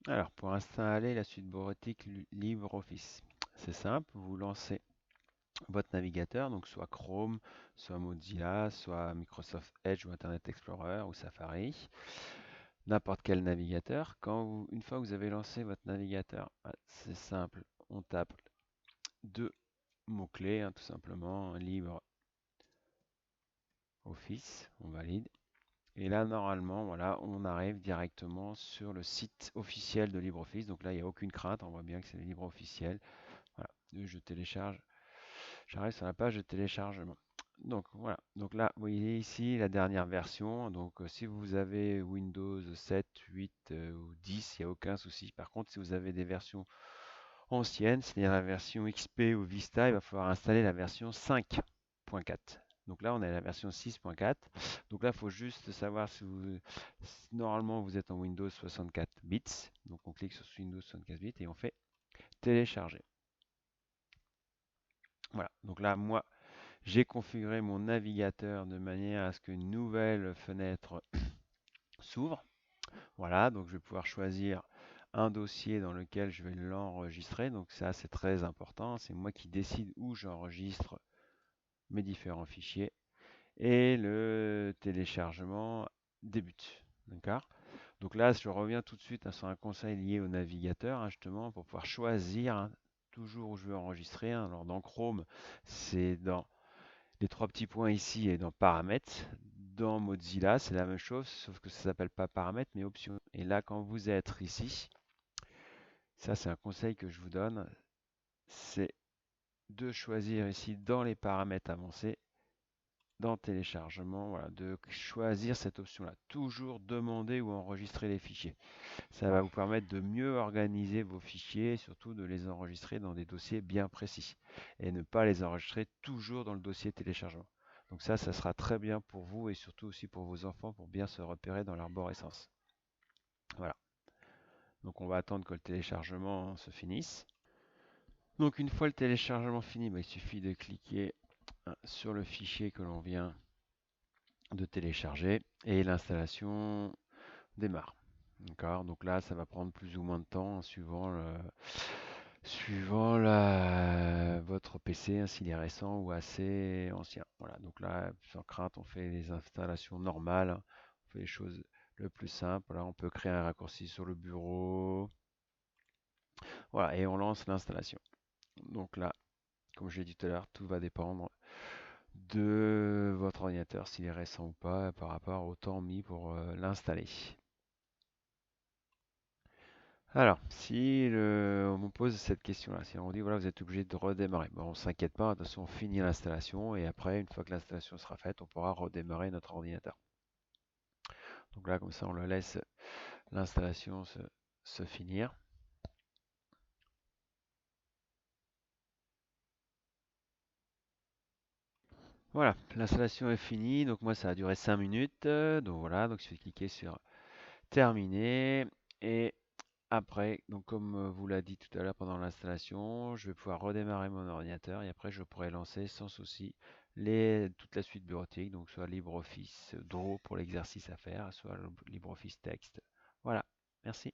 Alors, pour installer la suite bureautique LibreOffice, c'est simple, vous lancez votre navigateur, donc soit Chrome, soit Mozilla, soit Microsoft Edge ou Internet Explorer ou Safari, n'importe quel navigateur. Une fois que vous avez lancé votre navigateur, c'est simple, on tape deux mots-clés, tout simplement, LibreOffice, on valide. Et là, normalement, voilà, on arrive directement sur le site officiel de LibreOffice. Donc là, il n'y a aucune crainte, on voit bien que c'est le livre officiel. Voilà, je télécharge. J'arrive sur la page de téléchargement. Donc voilà, donc là, vous voyez ici la dernière version. Donc si vous avez Windows 7, 8 ou 10, il n'y a aucun souci. Par contre, si vous avez des versions anciennes, c'est-à-dire la version XP ou Vista, il va falloir installer la version 5.4. Donc là, on est à la version 6.4. Donc là, il faut juste savoir normalement, vous êtes en Windows 64 bits. Donc on clique sur Windows 64 bits et on fait télécharger. Voilà. Donc là, moi, j'ai configuré mon navigateur de manière à ce qu'une nouvelle fenêtre s'ouvre. Voilà, donc je vais pouvoir choisir un dossier dans lequel je vais l'enregistrer. Donc ça, c'est très important. C'est moi qui décide où j'enregistre mes différents fichiers. Et le téléchargement débute. D'accord? Donc là, je reviens tout de suite sur un conseil lié au navigateur, justement, pour pouvoir choisir toujours où je veux enregistrer. Alors dans Chrome, c'est dans les trois petits points ici et dans paramètres. Dans Mozilla, c'est la même chose, sauf que ça ne s'appelle pas paramètres, mais options. Et là, quand vous êtes ici, ça c'est un conseil que je vous donne, c'est de choisir ici dans les paramètres avancés, dans téléchargement, voilà, de choisir cette option-là. Toujours demander ou enregistrer les fichiers. Ça va vous permettre de mieux organiser vos fichiers et surtout de les enregistrer dans des dossiers bien précis et ne pas les enregistrer toujours dans le dossier téléchargement. Donc ça sera très bien pour vous et surtout aussi pour vos enfants pour bien se repérer dans l'arborescence. Voilà. Donc on va attendre que le téléchargement se finisse. Donc une fois le téléchargement fini, il suffit de cliquer sur le fichier que l'on vient de télécharger et l'installation démarre. D'accord, donc là, ça va prendre plus ou moins de temps votre PC, s'il est récent ou assez ancien. Voilà, donc là, sans crainte, on fait les installations normales, on fait les choses le plus simple. Là, on peut créer un raccourci sur le bureau. Voilà, et on lance l'installation. Donc là, comme je l'ai dit tout à l'heure, tout va dépendre de votre ordinateur, s'il est récent ou pas, par rapport au temps mis pour l'installer. Alors, si on me pose cette question-là, si on dit voilà, vous êtes obligé de redémarrer, bon, on ne s'inquiète pas, de toute façon, on finit l'installation et après, une fois que l'installation sera faite, on pourra redémarrer notre ordinateur. Donc là, comme ça, on le laisse l'installation se finir. Voilà, l'installation est finie. Donc moi, ça a duré 5 minutes. Donc voilà, donc je vais cliquer sur terminer et après, donc comme vous l'a dit tout à l'heure pendant l'installation, je vais pouvoir redémarrer mon ordinateur et après je pourrai lancer sans souci toute la suite bureautique, donc soit LibreOffice Draw pour l'exercice à faire, soit LibreOffice Text. Voilà, merci.